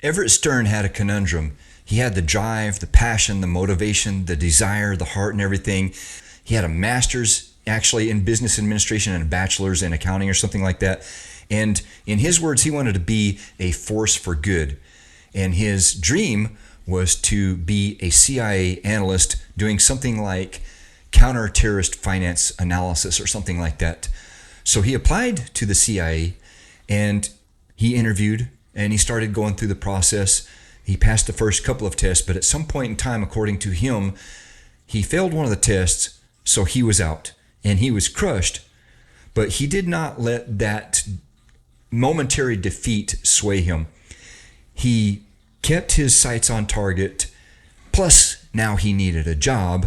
Everett Stern had a conundrum. He had the drive, the passion, the motivation, the desire, the heart, and everything. He had a master's actually in business administration and a bachelor's in accounting or something like that. And in his words, he wanted to be a force for good. And his dream was to be a CIA analyst doing something like counter-terrorist finance analysis or something like that. So he applied to the CIA and he interviewed and he started going through the process. He passed the first couple of tests, but at some point in time, according to him, he failed one of the tests, so he was out and he was crushed. But he did not let that momentary defeat sway him. He kept his sights on target, plus now he needed a job.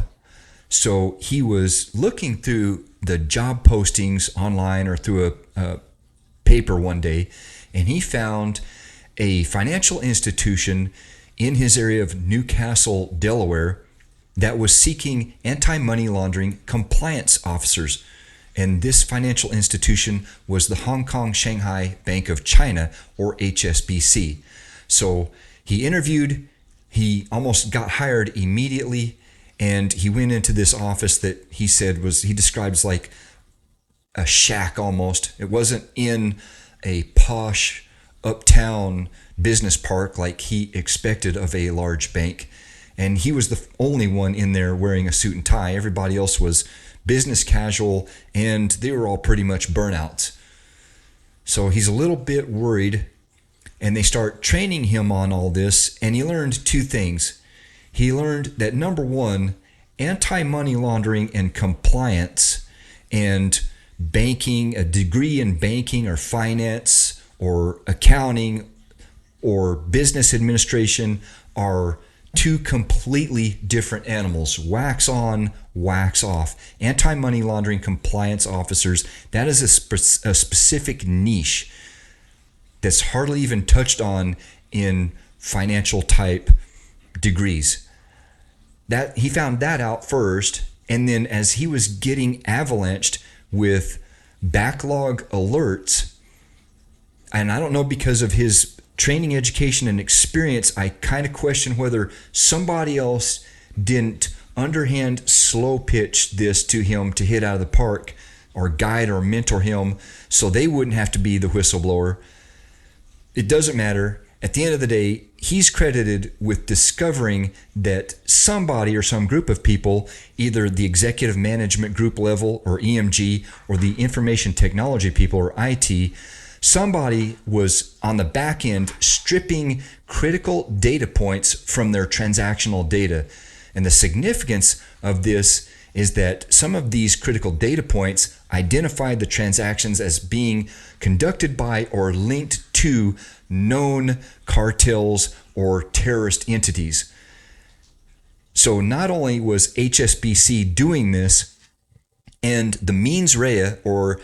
So he was looking through the job postings online or through a paper one day, and he found a financial institution in his area of Newcastle, Delaware, that was seeking anti-money laundering compliance officers. And this financial institution was the Hong Kong Shanghai Bank of China, or HSBC. So he interviewed, he almost got hired immediately, and he went into this office that he said was, he describes like a shack almost. It wasn't in a posh uptown business park like he expected of a large bank. And he was the only one in there wearing a suit and tie. Everybody else was business casual, and they were all pretty much burnouts. So he's a little bit worried, and they start training him on all this, and he learned two things. He learned that number one, anti-money laundering and compliance and banking, a degree in banking or finance or accounting or business administration are two completely different animals. Wax on, wax off. Anti-money laundering compliance officers, that is a specific niche that's hardly even touched on in financial type degrees. That he found that out first, and then as he was getting avalanched with backlog alerts, and I don't know, because of his training, education, and experience, I kind of question whether somebody else didn't underhand slow pitch this to him to hit out of the park, or guide or mentor him so they wouldn't have to be the whistleblower. It doesn't matter. At the end of the day, he's credited with discovering that somebody or some group of people, either the executive management group level or EMG, or the information technology people or IT, somebody was on the back end stripping critical data points from their transactional data. And the significance of this is that some of these critical data points identified the transactions as being conducted by or linked to known cartels or terrorist entities. So not only was HSBC doing this, and the mens rea or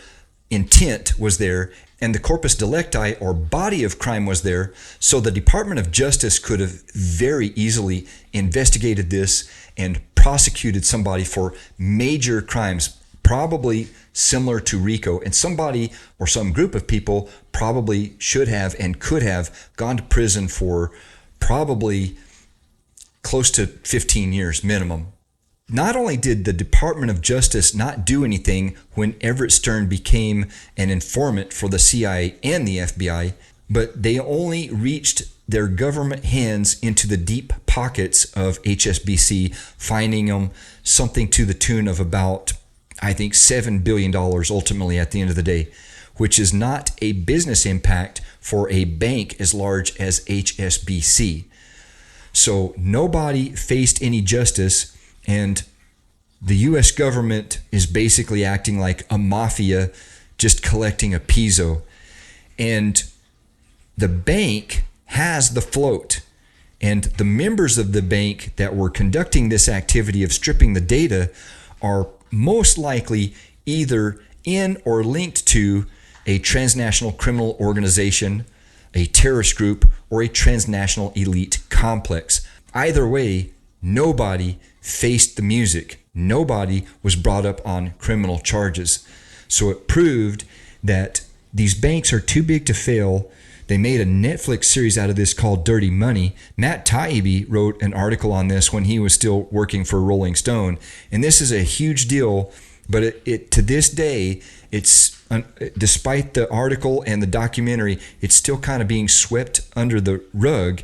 intent was there, and the corpus delicti or body of crime was there, so the Department of Justice could have very easily investigated this and prosecuted somebody for major crimes, probably similar to RICO, and somebody or some group of people probably should have and could have gone to prison for probably close to 15 years minimum. Not only did the Department of Justice not do anything when Everett Stern became an informant for the CIA and the FBI, but they only reached their government hands into the deep pockets of HSBC, finding them something to the tune of about, I think, $7 billion ultimately at the end of the day, which is not a business impact for a bank as large as HSBC. So nobody faced any justice, and the U.S. government is basically acting like a mafia, just collecting a peso. And the bank has the float, and the members of the bank that were conducting this activity of stripping the data are most likely either in or linked to a transnational criminal organization, a terrorist group, or a transnational elite complex. Either way, nobody faced the music. Nobody was brought up on criminal charges. So it proved that these banks are too big to fail. They made a Netflix series out of this called Dirty Money. Matt Taibbi wrote an article on this when he was still working for Rolling Stone. And this is a huge deal, but it to this day, it's despite the article and the documentary, it's still kind of being swept under the rug.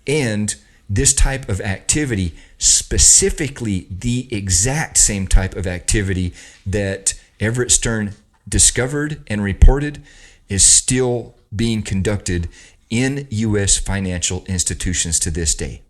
And this type of activity, specifically the exact same type of activity that Everett Stern discovered and reported, is still being conducted in U.S. financial institutions to this day.